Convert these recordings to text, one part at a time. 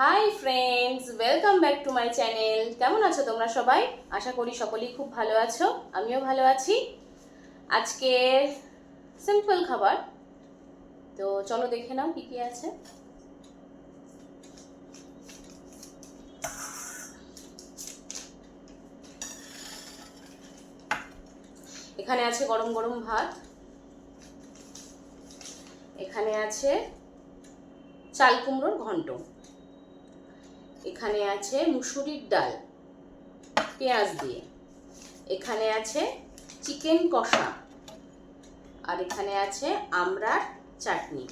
Hi friends, welcome back to my channel. কেমন আছো তোমরা সবাই? আশা করি সকলেই খুব ভালো আছো, আমিও ভালো আছি। আজকে সিম্পল খাবার, তো চলো দেখে নাও কি কি আছে। এখানে আছে গরম গরম ভাত, এখানে আছে চাল কুমড়োর ঘন্ট, এখানে আছে মুসুরির ডাল পেঁয়াজ দিয়ে, এখানে আছে চিকেন কষা, আর এখানে আছে আমড়ার চাটনি।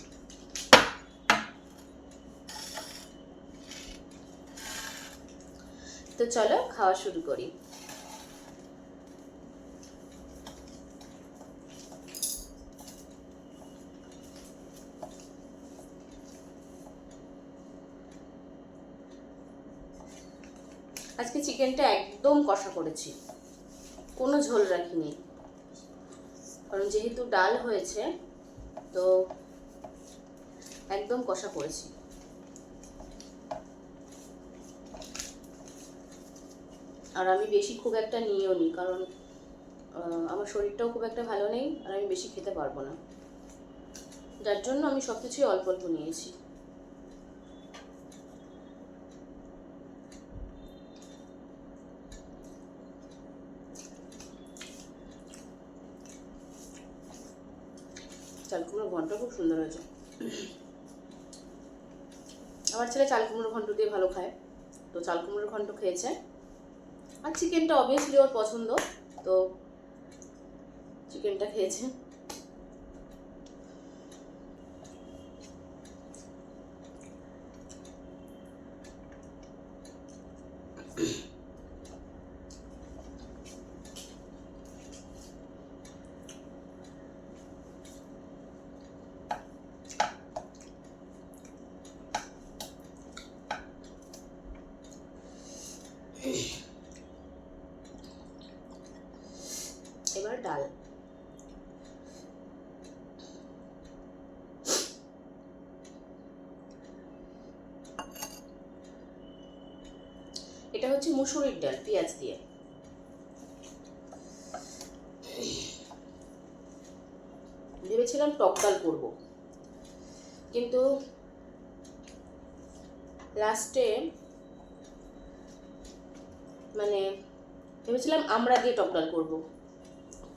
তো চলো খাওয়া শুরু করি। আজকে চিকেনটা একদম কষা করেছি, কোনো ঝোল রাখিনি, কারণ যেহেতু ডাল হয়েছে তো একদম কষা করেছি। আর আমি বেশি খুব একটা নিয়েও নি, কারণ আমার শরীরটাও খুব একটা ভালো নেই, আর আমি বেশি খেতে পারবো না, যার জন্য আমি সব কিছুই অল্প অল্প নিয়েছি। চাল কুমড়োর ঘন্ট খুব সুন্দর হয়েছে। আমার ছেলে চাল কুমড়োর ঘন্ট দিয়ে ভালো খায়, তো চাল কুমড়োর ঘন্ট খেয়েছে। আর চিকেনটা অবভিয়াসলি ওর পছন্দ, তো চিকেনটা খেয়েছে। এবার ডাল, এটা হচ্ছে মুসুরির ডাল পেঁয়াজ দিয়ে। ভেবেছিলাম টক ডাল করবো, কিন্তু লাস্টে মানে ভেবেছিলাম আমড়া দিয়ে টক ডাল করবো,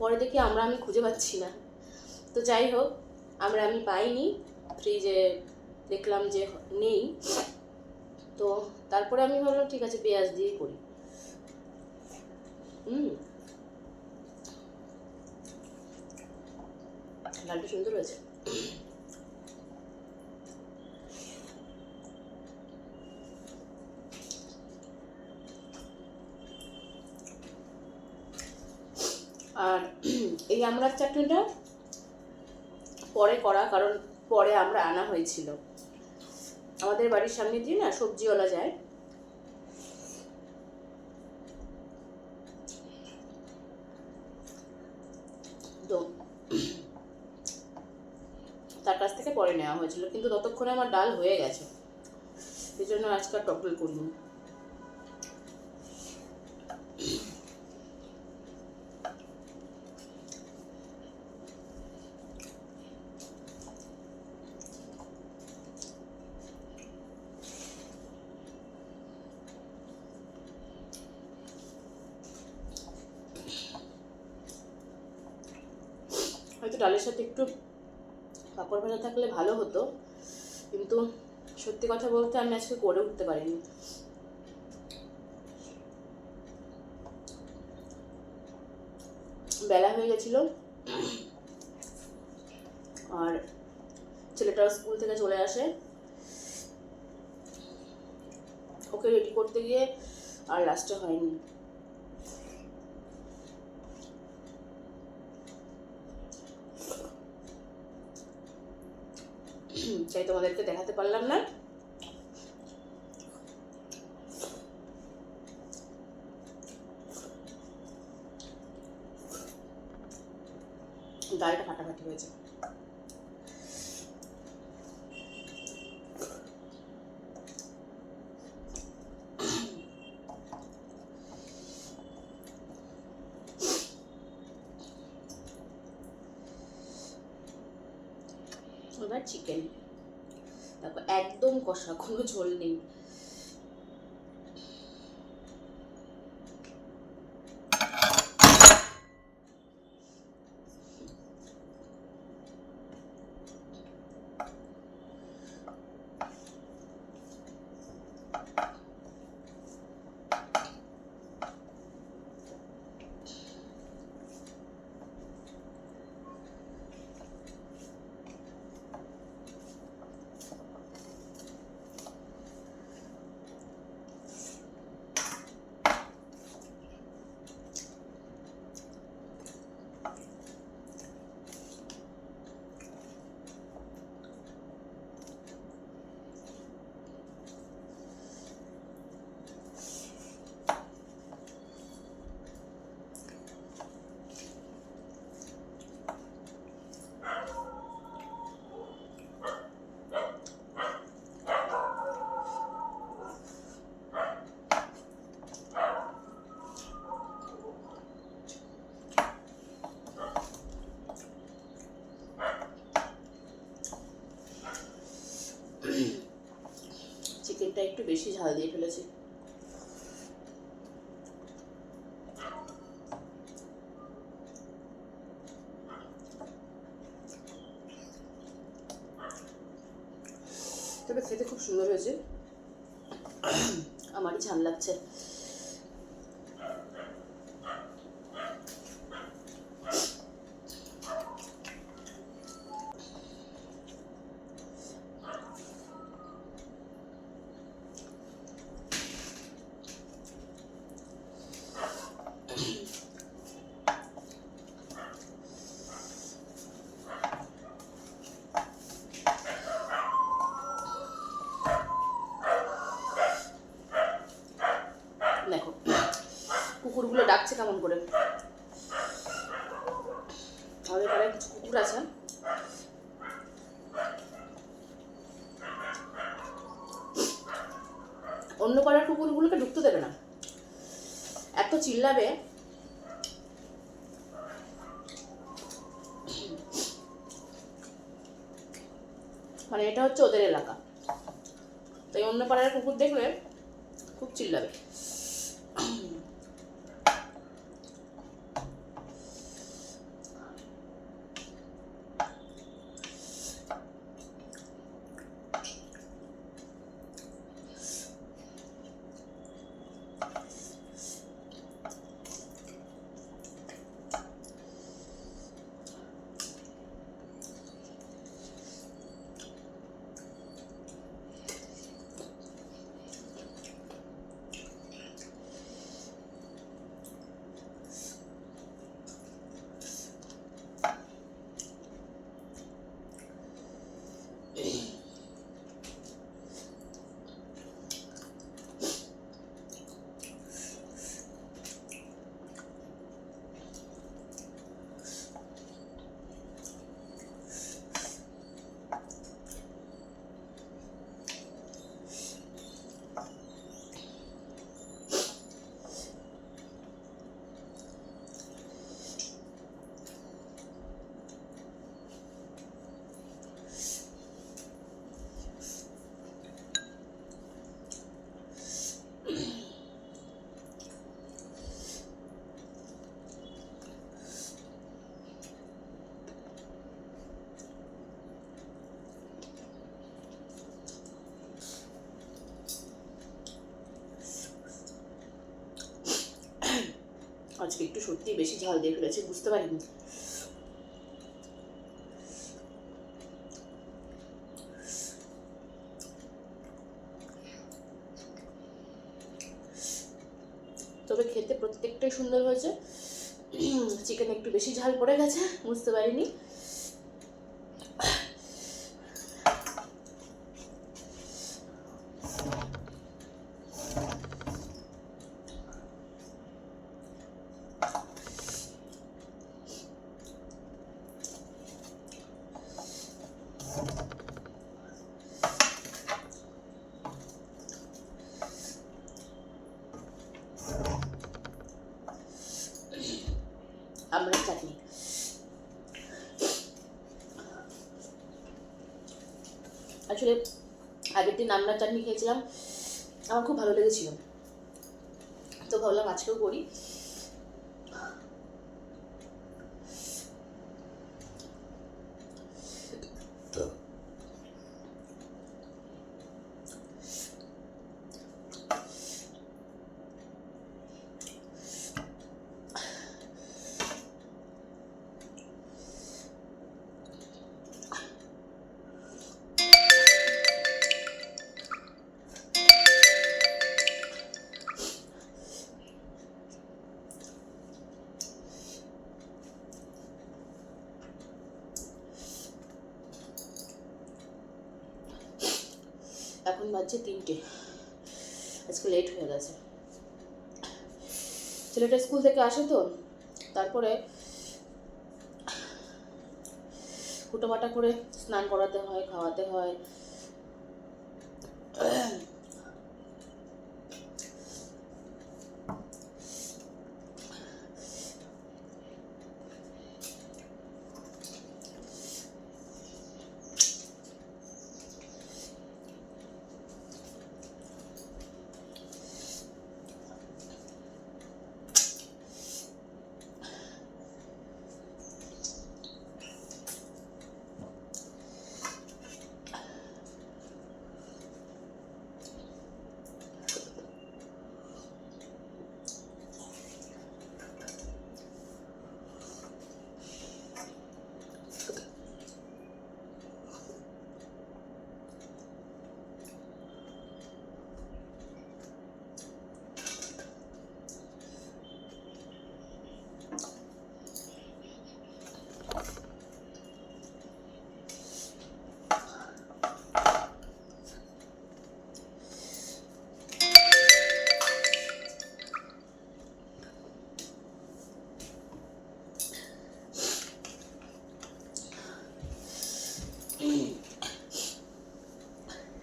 পরে দেখি আমি খুঁজে পাচ্ছি না। তো যাই হোক, আমি পাইনি, ফ্রিজে দেখলাম যে নেই, তো তারপরে আমি ভাবলাম ঠিক আছে পেঁয়াজ দিয়েই করি। ডালটা সুন্দর হয়েছে। আর এই আমড়ার চাটনিটা পরে করা, কারণ পরে আমরা আনা হয়েছিল। আমাদের বাড়ির সামনে দিয়ে না সবজিওয়ালা যায়, তো তার কাছ থেকে পরে নেওয়া হয়েছিল, কিন্তু ততক্ষণে আমার ডাল হয়ে গেছে, এই জন্য আজকাল টক ডাল করিনি। হয়তো ডালের সাথে একটু পাঁপড় ভাজা থাকলে ভালো হতো, কিন্তু সত্যি কথা বলতে আমি আজকে করে উঠতে পারিনি। বেলা হয়ে গেছিল, আর ছেলেটাও স্কুল থেকে চলে আসে, ওকে রেডি করতে গিয়ে আর লাস্টে হয়নি। তাই তোমাদেরকে দেখাতে পারলাম না। ডালটা ফাটাফাটি হয়েছে। সোনার চিকেন। তারপর একদম কষা, কোনো ঝোল নেই। চিকেনটা একটু বেশি ঝাল দিয়ে ফেলেছি। তবে খেতে খুব সুন্দর হয়েছে, আমারই ঝাল লাগছে। দেখো কুকুরগুলো ডাকছে কেমন করে। আমাদের পাড়ায় কিছু কুকুর আছে, অন্য পাড়ার কুকুরগুলোকে ঢুকতে দেবে না, এত চিল্লাবে। মানে এটা হচ্ছে ওদের এলাকা, তাই অন্য পাড়ার কুকুর দেখলে খুব চিল্লাবে। আজকে একটু সত্যি বেশি ঝাল দিয়ে ফেলেছি, বুঝতে পারিনি। তবে খেতে প্রত্যেকটাই সুন্দর হয়েছে। চিকেন একটু বেশি ঝাল পড়ে গেছে, বুঝতে পারিনি। আমড়ার চাটনি, আসলে আগের দিন আমড়ার চাটনি খেয়েছিলাম, আমার খুব ভালো লেগেছিল, তো ভাবলাম আজকেও করি। এখন বাজছে 3টে, আজকে লেট হয়ে গেছে। ছেলেটা স্কুল থেকে আসে তো, তারপরে হুটোপাটা করে স্নান করাতে হয়, খাওয়াতে হয়।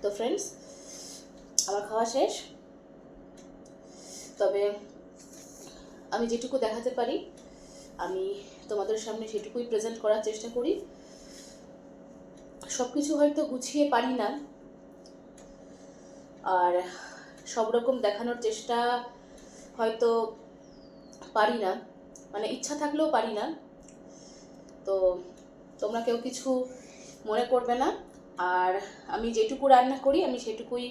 তো ফ্রেন্ডস, আমার খাওয়া শেষ। তবে আমি যেটুকু দেখাতে পারি আমি তোমাদের সামনে সেটুকুই প্রেজেন্ট করার চেষ্টা করি। সব কিছু হয়তো গুছিয়ে পারি না, আর সব রকম দেখানোর চেষ্টা হয়তো পারি না, মানে ইচ্ছা থাকলেও পারি না। তো তোমরা কেউ কিছু মনে করবে না। আর আমি যেটুকু রান্না করি আমি সেটুকুই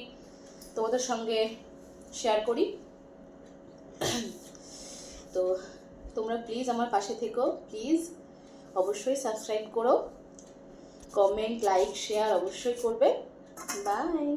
তোমাদের সঙ্গে শেয়ার করি। তো তোমরা প্লিজ আমার পাশে থেকো, প্লিজ অবশ্যই সাবস্ক্রাইব করো, কমেন্ট, লাইক, শেয়ার অবশ্যই করবে। বাই।